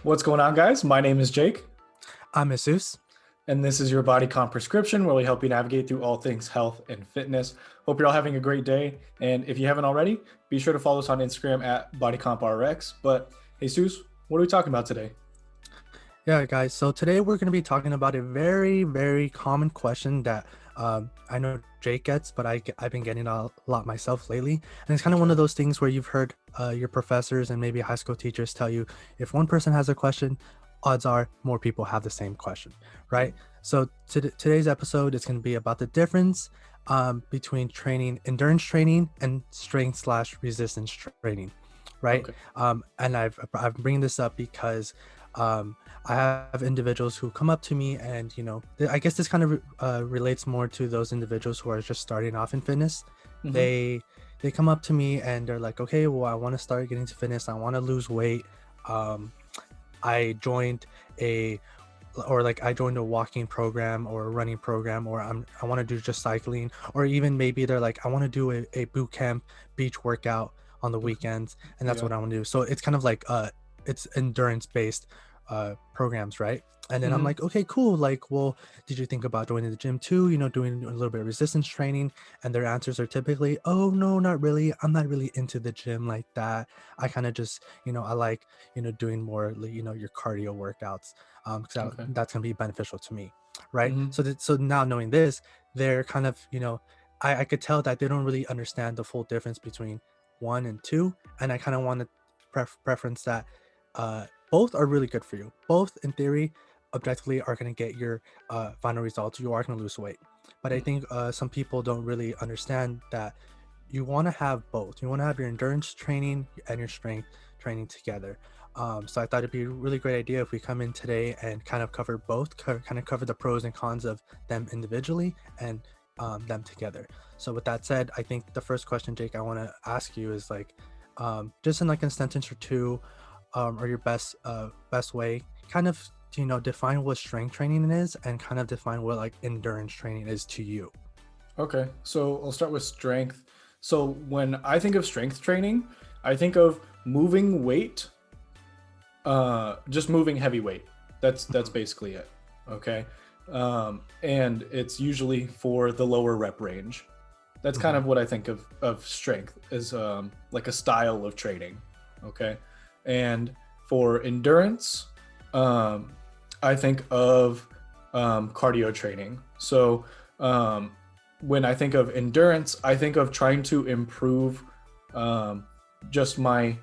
What's going on, guys? My name is Jake, I'm Jesus. and this is your Body Comp Prescription, where we help you navigate through all things health and fitness. Hope you're all having a great day. And if you haven't already, be sure to follow us on Instagram at bodycomprx. But Jesus, what are we talking about today? Yeah, guys. So today we're going to be talking about a very, very common question that I know Jake gets, but I've been getting a lot myself lately. And it's kind of one of those things where you've heard your professors and maybe high school teachers tell you if one person has a question, odds are more people have the same question, right? So today's episode is going to be about the difference between endurance training and strength slash resistance training, right? Okay. And I'm bringing this up because I have individuals who come up to me and, I guess this kind of relates more to those individuals who are just starting off in fitness. Mhm. They come up to me and they're like, okay, well, I want to start getting to fitness. I want to lose weight. I joined a walking program or a running program, or I want to do just cycling, or even maybe they're like, I want to do a boot camp beach workout on the weekends, and that's Yeah. what I want to do. So it's kind of like it's endurance based programs, right? And then I'm like, okay, cool. Like, well, did you think about joining the gym too? Doing a little bit of resistance training? And their answers are typically, oh no, not really. I'm not really into the gym like that. I kind of just, I like, doing more, your cardio workouts. Because Okay. that's gonna be beneficial to me, right? Mhm. So now knowing this, they're kind of, I could tell that they don't really understand the full difference between one and two, and I kind of want to preference that both are really good for you. Both, in theory, objectively, are going to get your final results. You are going to lose weight. But I think some people don't really understand that you want to have both. You want to have your endurance training and your strength training together. So I thought it'd be a really great idea if we come in today and kind of cover both, kind of cover the pros and cons of them individually and them together. So with that said, I think the first question, Jake, I want to ask you is like, just in like a sentence or two, or your best way, kind of define what strength training is and kind of define what like endurance training is to you. Okay. So I'll start with strength. So when I think of strength training, I think of moving weight, just moving heavy weight. That's basically it. Okay. And it's usually for the lower rep range. That's kind of what I think of strength as like a style of training. Okay. And for endurance, I think of cardio training. So when I think of endurance, I think of trying to improve just my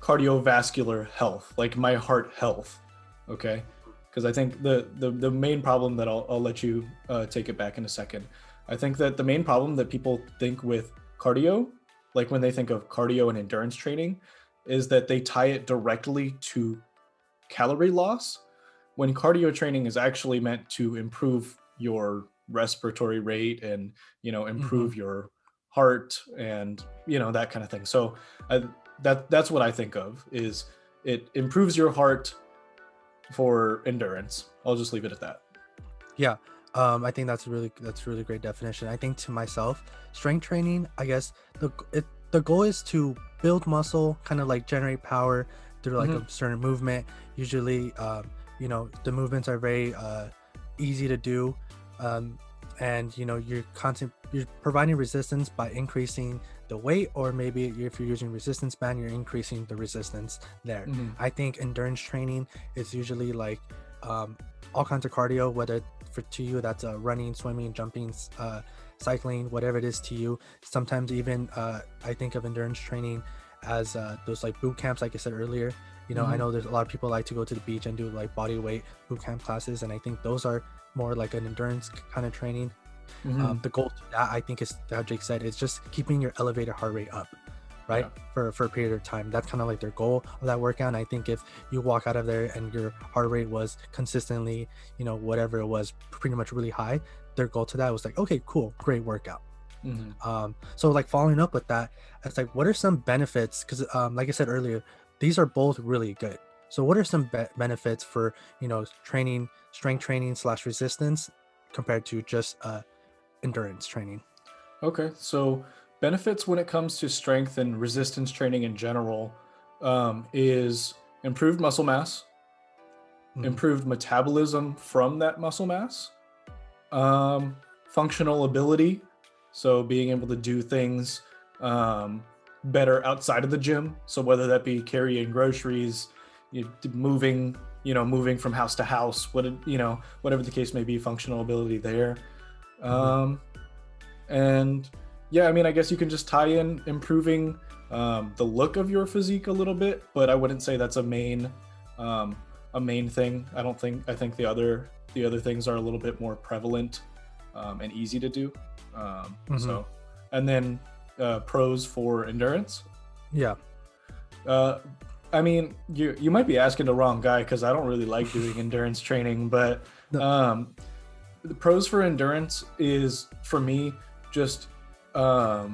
cardiovascular health, like my heart health. Okay. Because I think the main problem that I'll let you take it back in a second. I think that the main problem that people think with cardio, like when they think of cardio and endurance training, is that they tie it directly to calorie loss, when cardio training is actually meant to improve your respiratory rate and improve your heart and that kind of thing. So that's what I think of, is it improves your heart for endurance. I'll just leave it at that. Yeah. I think that's really great definition. I think to myself, strength training, I guess the goal is to build muscle, kind of like generate power through like a certain movement. Usually, the movements are very easy to do, and you're providing resistance by increasing the weight, or maybe if you're using resistance band, you're increasing the resistance there. I think endurance training is usually like all kinds of cardio, whether to you that's running, swimming, jumping, cycling, whatever it is to you. Sometimes even I think of endurance training as those like boot camps, like I said earlier. I know there's a lot of people like to go to the beach and do like body weight boot camp classes, and I think those are more like an endurance kind of training. The goal to that, I think, is how Jake said, it's just keeping your elevated heart rate up, right? For a period of time. That's kind of like their goal of that workout. And I think if you walk out of there and your heart rate was consistently, whatever it was, pretty much really high, their goal to that was like, okay, cool, great workout. So like following up with that, it's like, what are some benefits? Because like I said earlier, these are both really good. So what are some benefits for strength training slash resistance compared to just endurance training? Okay, so benefits when it comes to strength and resistance training in general is improved muscle mass, improved metabolism from that muscle mass, functional ability, so being able to do things better outside of the gym. So whether that be carrying groceries, moving from house to house, whatever the case may be, functional ability there. And yeah, I mean, I guess you can just tie in improving the look of your physique a little bit, but I wouldn't say that's a main thing. I think the other things are a little bit more prevalent and easy to do. So, and then pros for endurance. Yeah. I mean, you might be asking the wrong guy, because I don't really like doing endurance training, but the pros for endurance is, for me, just I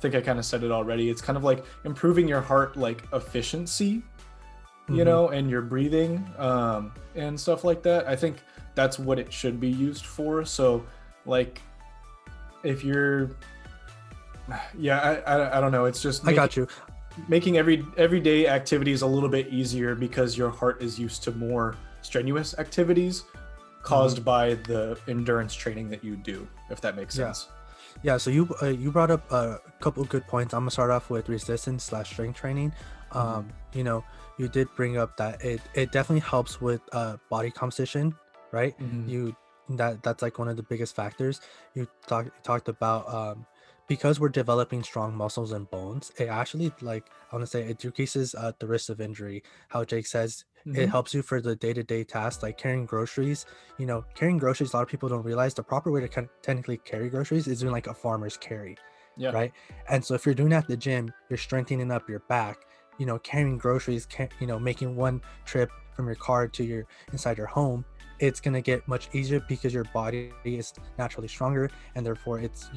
think I kind of said it already. It's kind of like improving your heart like efficiency, and your breathing and stuff like that. I think that's what it should be used for. So like if you're I don't know, it's just I got you. Making everyday activities a little bit easier, because your heart is used to more strenuous activities caused by the endurance training that you do, if that makes sense. Yeah, so you brought up a couple of good points. I'm gonna start off with resistance/strength training. You did bring up that it definitely helps with body composition, right? That's like one of the biggest factors. You talked about because we're developing strong muscles and bones, it actually, like, I want to say, it decreases the risk of injury. How Jake says, it helps you for the day-to-day tasks like carrying groceries. Carrying groceries, a lot of people don't realize the proper way to technically carry groceries is doing like a farmer's carry. Yeah. Right. And so if you're doing that at the gym, you're strengthening up your back. Carrying groceries, making one trip from your car to inside your home, it's going to get much easier because your body is naturally stronger, and therefore it's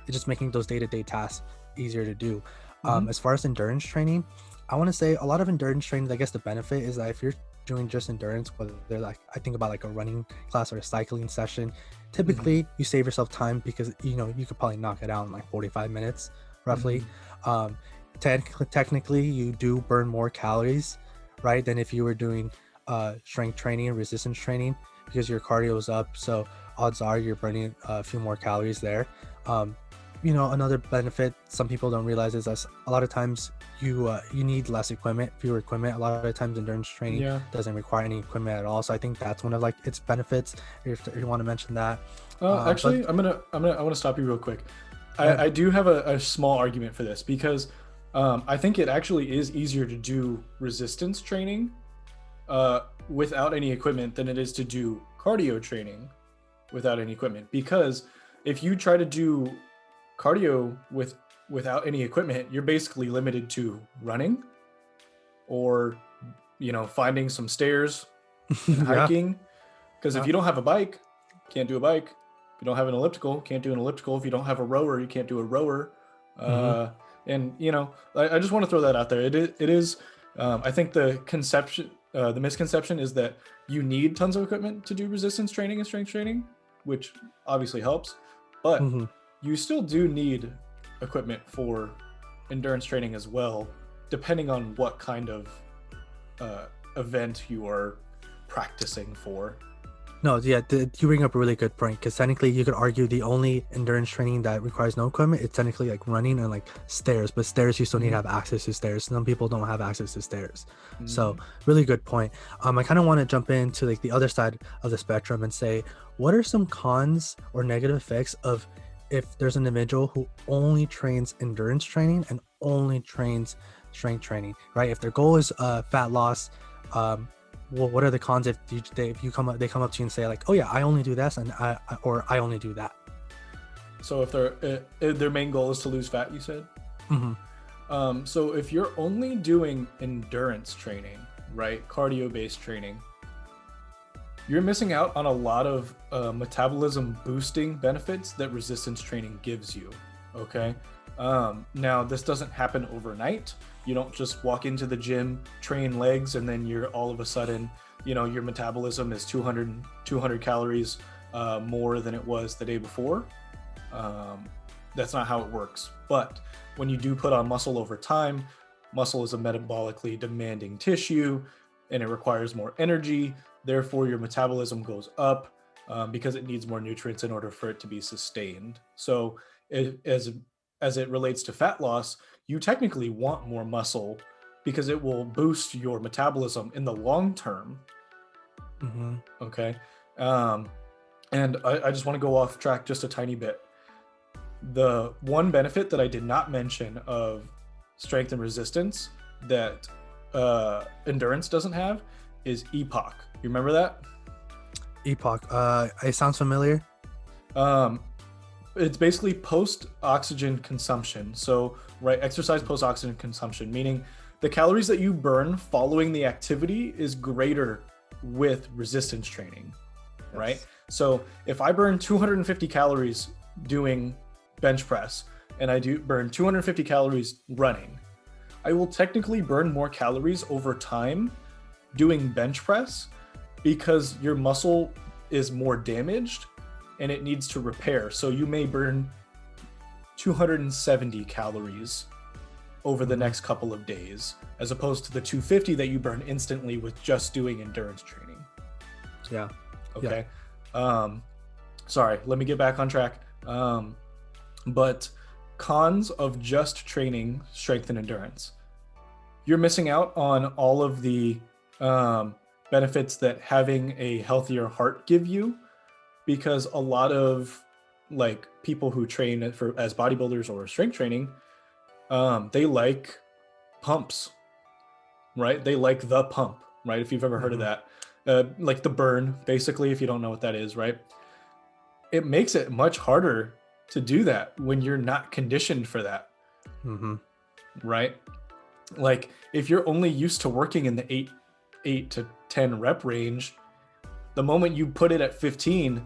just making those day-to-day tasks easier to do. As far as endurance training, I want to say a lot of endurance training, I guess the benefit is that if you're doing just endurance, whether they're like, I think about like a running class or a cycling session, typically you save yourself time, because you could probably knock it out in like 45 minutes roughly. Technically you do burn more calories, right, than if you were doing strength training and resistance training, because your cardio is up, so odds are you're burning a few more calories there. Another benefit some people don't realize is that a lot of times you need less equipment, fewer equipment. A lot of times endurance training doesn't require any equipment at all, so I think that's one of like its benefits, if you want to mention that. Actually, I want to stop you real quick. I do have a small argument for this, because I think it actually is easier to do resistance training without any equipment than it is to do cardio training without any equipment. Because if you try to do cardio without any equipment, you're basically limited to running or finding some stairs and hiking. Because if you don't have a bike, can't do a bike. If you don't have an elliptical, can't do an elliptical. If you don't have a rower, you can't do a rower. And I just want to throw that out there. It is I think the misconception is that you need tons of equipment to do resistance training and strength training, which obviously helps, but you still do need equipment for endurance training as well, depending on what kind of event you are practicing for. No, yeah, you bring up a really good point, because technically you could argue the only endurance training that requires no equipment is technically like running and like stairs, but stairs, you still need to have access to stairs. Some people don't have access to stairs. So really good point. I kind of want to jump into like the other side of the spectrum and say, what are some cons or negative effects of if there's an individual who only trains endurance training and only trains strength training, right? If their goal is fat loss, well, what are the cons if they come up to you and say like, oh yeah, I only do this, and I only do that? So if their main goal is to lose fat, you said? So if you're only doing endurance training, right, cardio-based training, you're missing out on a lot of metabolism boosting benefits that resistance training gives you, okay? Now, this doesn't happen overnight. You don't just walk into the gym, train legs, and then you're all of a sudden, your metabolism is 200 calories more than it was the day before. That's not how it works. But when you do put on muscle over time, muscle is a metabolically demanding tissue and it requires more energy. Therefore, your metabolism goes up because it needs more nutrients in order for it to be sustained. So as it relates to fat loss, you technically want more muscle because it will boost your metabolism in the long term. Mm-hmm. Okay. And I just want to go off track just a tiny bit. The one benefit that I did not mention of strength and resistance that endurance doesn't have is EPOC. You remember that? EPOC. It sounds familiar. It's basically post-oxygen consumption. So, right, exercise post-oxygen consumption, meaning the calories that you burn following the activity is greater with resistance training, right? So if I burn 250 calories doing bench press and I do burn 250 calories running, I will technically burn more calories over time doing bench press because your muscle is more damaged and it needs to repair. So you may burn 270 calories over the next couple of days, as opposed to the 250 that you burn instantly with just doing endurance training. Yeah. Okay. Yeah. Sorry, let me get back on track. But cons of just training strength and endurance. You're missing out on all of the benefits that having a healthier heart give you, because a lot of like people who train as bodybuilders or strength training, they like pumps, right? They like the pump, right? If you've ever heard of that, like the burn, basically, if you don't know what that is, right? It makes it much harder to do that when you're not conditioned for that, right? Like if you're only used to working in the 8 to 10 rep range, the moment you put it at 15,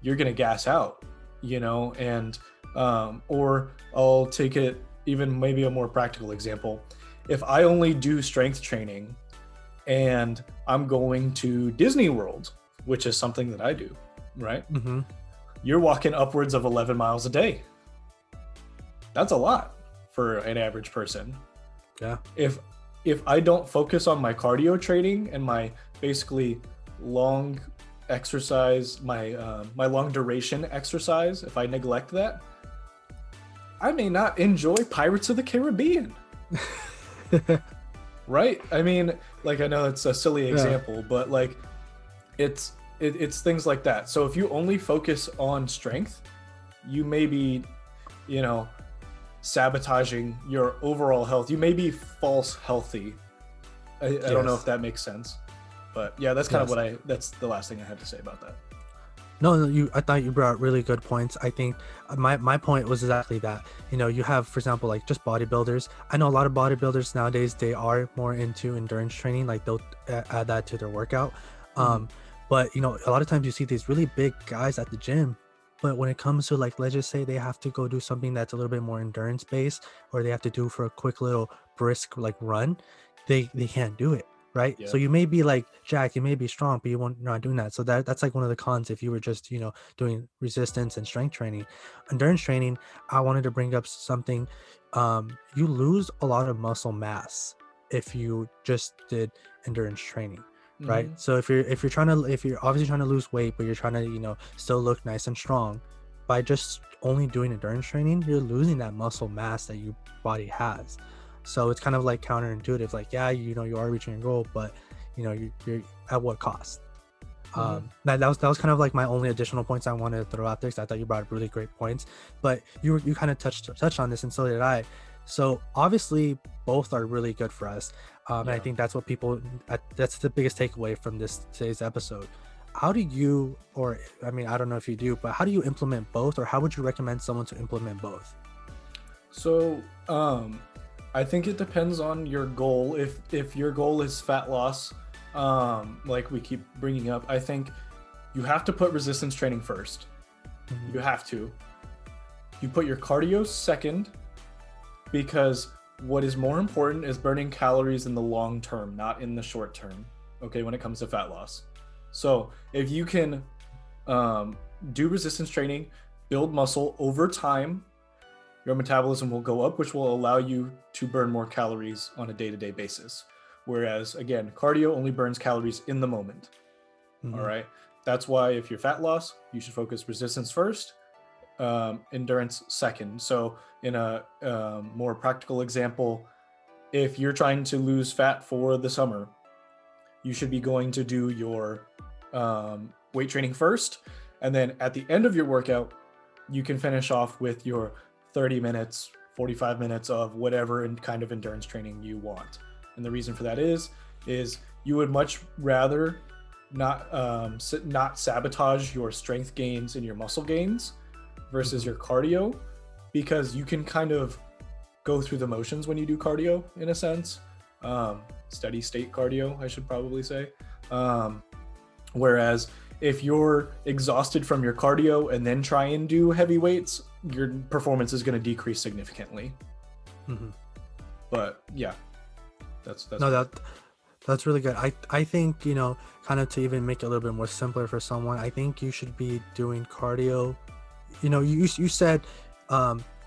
you're going to gas out, you know? And, or I'll take it even maybe a more practical example. If I only do strength training and I'm going to Disney World, which is something that I do, right? You're walking upwards of 11 miles a day. That's a lot for an average person. Yeah. If I don't focus on my cardio training and my basically long exercise, my long duration exercise, if I neglect that, I may not enjoy Pirates of the Caribbean. Right? I mean, like, I know it's a silly example, but like it's things like that. So if you only focus on strength, you may be, you know, sabotaging your overall health. You may be false healthy. I don't know if that makes sense, but yeah, that's kind of that's the last thing I had to say about that. No, I thought you brought really good points. I think my point was exactly that. You know, you have, for example, like just bodybuilders. I know a lot of bodybuilders nowadays, they are more into endurance training. Like they'll add that to their workout. But, you know, a lot of times you see these really big guys at the gym. But when it comes to, like, let's just say they have to go do something that's a little bit more endurance based, or they have to do for a quick little brisk like run, they can't do it. Right. Yeah. So you may be like Jack, you may be strong, but you're not doing that. So that's like one of the cons if you were just, you know, doing resistance and strength training. Endurance training, I wanted to bring up something. You lose a lot of muscle mass if you just did endurance training. Right. So if you're obviously trying to lose weight, but you're trying to, you know, still look nice and strong, by just only doing endurance training, you're losing that muscle mass that your body has. So it's kind of like counterintuitive, like, yeah, you know, you are reaching your goal, but, you know, you're at what cost? That was kind of like my only additional points I wanted to throw out there, because I thought you brought up really great points, but you kind of touched on this, and so did I. So obviously both are really good for us. And I think that's what that's the biggest takeaway from today's episode. How do you, or I mean, I don't know if you do, but how do you implement both, or how would you recommend someone to implement both? So, I think it depends on your goal. If your goal is fat loss, like we keep bringing up, I think you have to put resistance training first. You have to. You put your cardio second, because what is more important is burning calories in the long term, not in the short term, okay, when it comes to fat loss. So if you can do resistance training, build muscle over time, your metabolism will go up, which will allow you to burn more calories on a day-to-day basis. Whereas again, cardio only burns calories in the moment. Mhm. All right. That's why if you're fat loss, you should focus resistance first, endurance second. So in a more practical example, if you're trying to lose fat for the summer, you should be going to do your weight training first. And then at the end of your workout, you can finish off with your 30 minutes, 45 minutes of whatever kind of endurance training you want. And the reason for that is you would much rather not sabotage your strength gains and your muscle gains versus your cardio, because you can kind of go through the motions when you do cardio in a sense. Steady state cardio, I should probably say. Whereas if you're exhausted from your cardio and then try and do heavy weights, your performance is going to decrease significantly. But yeah, that's no, that's really good. I think, you know, kind of to even make it a little bit more simpler for someone, I think you should be doing cardio. You know, you said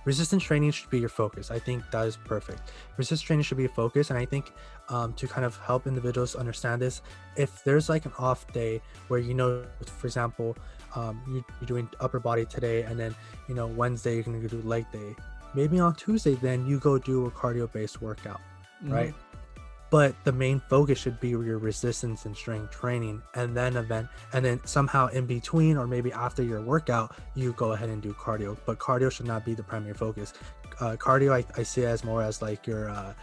resistance training should be your focus. I think that is perfect. Resistance training should be a focus. And I think to kind of help individuals understand this, if there's like an off day where, you know, for example, you're doing upper body today, and then, you know, Wednesday you're going to do leg day. Maybe on Tuesday, then you go do a cardio based workout, right? But the main focus should be your resistance and strength training, and then somehow in between, or maybe after your workout, you go ahead and do cardio. But cardio should not be the primary focus. Cardio, I see it as more as like your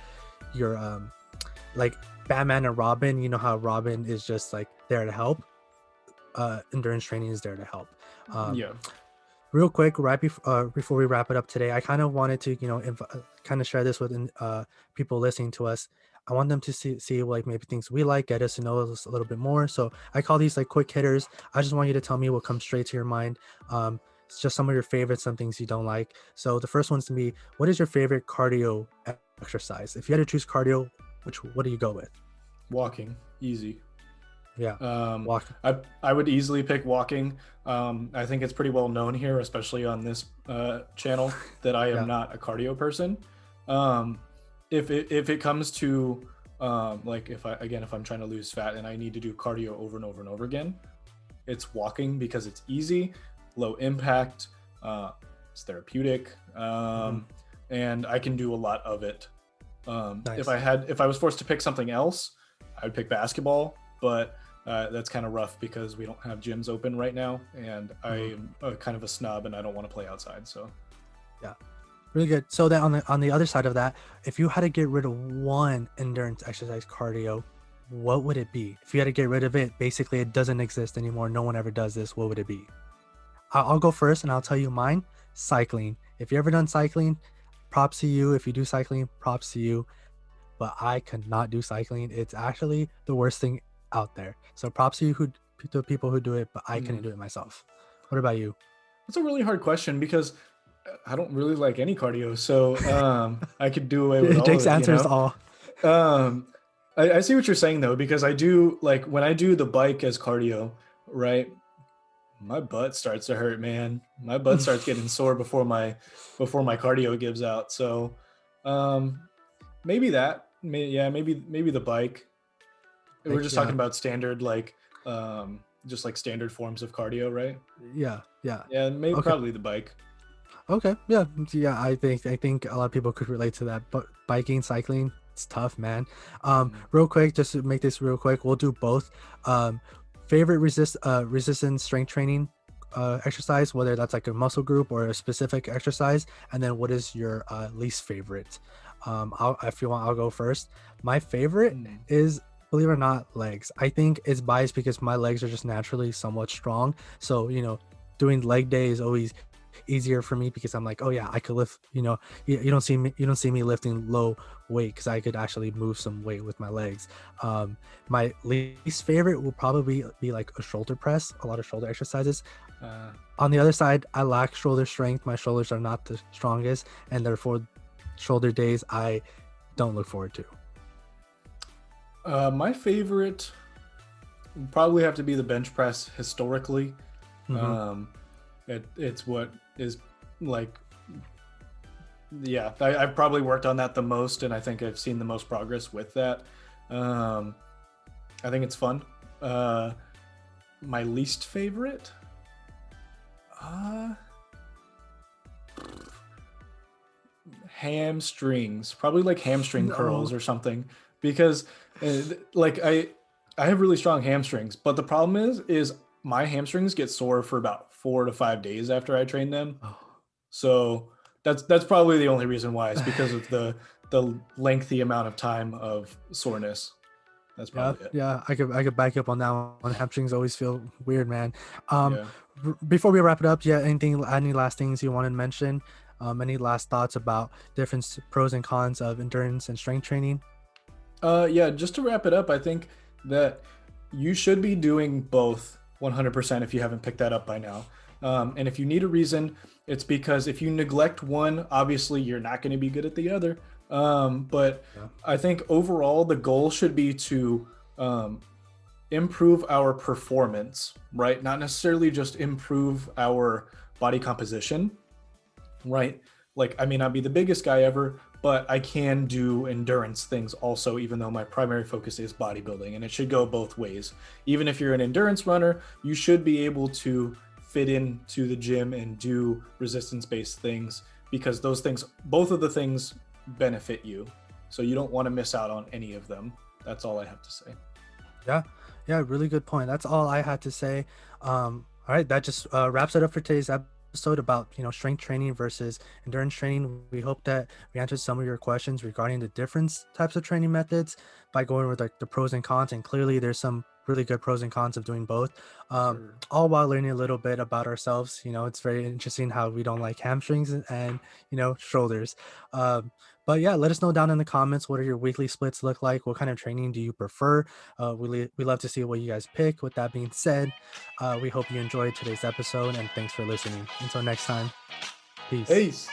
like Batman and Robin. You know how Robin is just like there to help. Endurance training is there to help. Real quick, right before we wrap it up today, I kind of wanted to, you know, kind of share this with people listening to us. I want them to see like maybe things we like, get us to know us a little bit more. So I call these like quick hitters. I just want you to tell me what comes straight to your mind. It's just some of your favorites, some things you don't like. So the first one's to be, what is your favorite cardio exercise? If you had to choose cardio, what do you go with? Walking, easy. Yeah. Walking. I would easily pick walking. I think it's pretty well known here, especially on this channel, that I am not a cardio person. If it comes to like if I'm trying to lose fat and I need to do cardio over and over and over again, it's walking, because it's easy, low impact, it's therapeutic, and I can do a lot of it. Nice. If I was forced to pick something else, I would pick basketball, but that's kind of rough because we don't have gyms open right now, and I am kind of a snob and I don't want to play outside. So yeah. Really good. So then on the other side of that, if you had to get rid of one endurance exercise cardio, what would it be? If you had to get rid of it, basically it doesn't exist anymore, no one ever does this, what would it be? I'll go first and I'll tell you mine. Cycling. If you ever done cycling, props to you. If you do cycling, props to you. But I could not do cycling. It's actually the worst thing out there. So props to you, to people who do it, but I couldn't do it myself. What about you? That's a really hard question, because I don't really like any cardio, so I could do away with all Jake's of it. answer is all. I see what you're saying though, because I do, like, when I do the bike as cardio, right? My butt starts to hurt, man. My butt starts getting sore before my cardio gives out. So maybe that. Maybe the bike. We're just talking about standard, like just like standard forms of cardio, right? Yeah. Maybe probably the bike. Okay. Yeah. I think a lot of people could relate to that. But biking, cycling, it's tough, man. Real quick, just to make this real quick, we'll do both. Favorite resistance strength training exercise, whether that's like a muscle group or a specific exercise, and then what is your least favorite? If you want, I'll go first. My favorite is, believe it or not, legs. I think it's biased because my legs are just naturally somewhat strong. So, you know, doing leg day is always easier for me because I'm like, oh yeah, I could lift, you know, you don't see me lifting low weight because I could actually move some weight with my legs. My least favorite will probably be like a shoulder press, a lot of shoulder exercises. On the other side, I lack shoulder strength. My shoulders are not the strongest, and therefore shoulder days I don't look forward to. My favorite would probably have to be the bench press historically. It's what is like yeah, I've probably worked on that the most, and I think I've seen the most progress with that. Um, I think it's fun. Uh, my least favorite, uh, hamstrings, probably like hamstring curls No. or something, because like I have really strong hamstrings, but the problem is my hamstrings get sore for about 4 to 5 days after I train them. Oh. So that's probably the only reason why, is because of the lengthy amount of time of soreness. That's Yeah, probably it. yeah, I could back you up on that one. Hamstrings always feel weird, man. Um, Yeah. before we wrap it up, yeah, any last things you wanted to mention? Any last thoughts about different pros and cons of endurance and strength training? Yeah, just to wrap it up, I think that you should be doing both 100% if you haven't picked that up by now. And if you need a reason, it's because if you neglect one, obviously you're not going to be good at the other. But Yeah, I think overall, the goal should be to um, improve our performance, right? Not necessarily just improve our body composition, right? Like, I may not be the biggest guy ever, but I can do endurance things also, even though my primary focus is bodybuilding. And it should go both ways. Even if you're an endurance runner, you should be able to fit into the gym and do resistance based things, because those things, both of the things benefit you. So you don't want to miss out on any of them. That's all I have to say. yeah, yeah. Really good point. That's all I had to say. All right, that just wraps it up for today's episode about strength training versus endurance training. We hope that we answered some of your questions regarding the different types of training methods by going with like the pros and cons. And clearly, there's some really good pros and cons of doing both. Sure. All while learning a little bit about ourselves. It's very interesting how we don't like hamstrings and shoulders. Um, but yeah, let us know down in the comments, what are your weekly splits look like? What kind of training do you prefer? We love to see what you guys pick. With that being said, we hope you enjoyed today's episode and thanks for listening. Until next time, peace. Peace.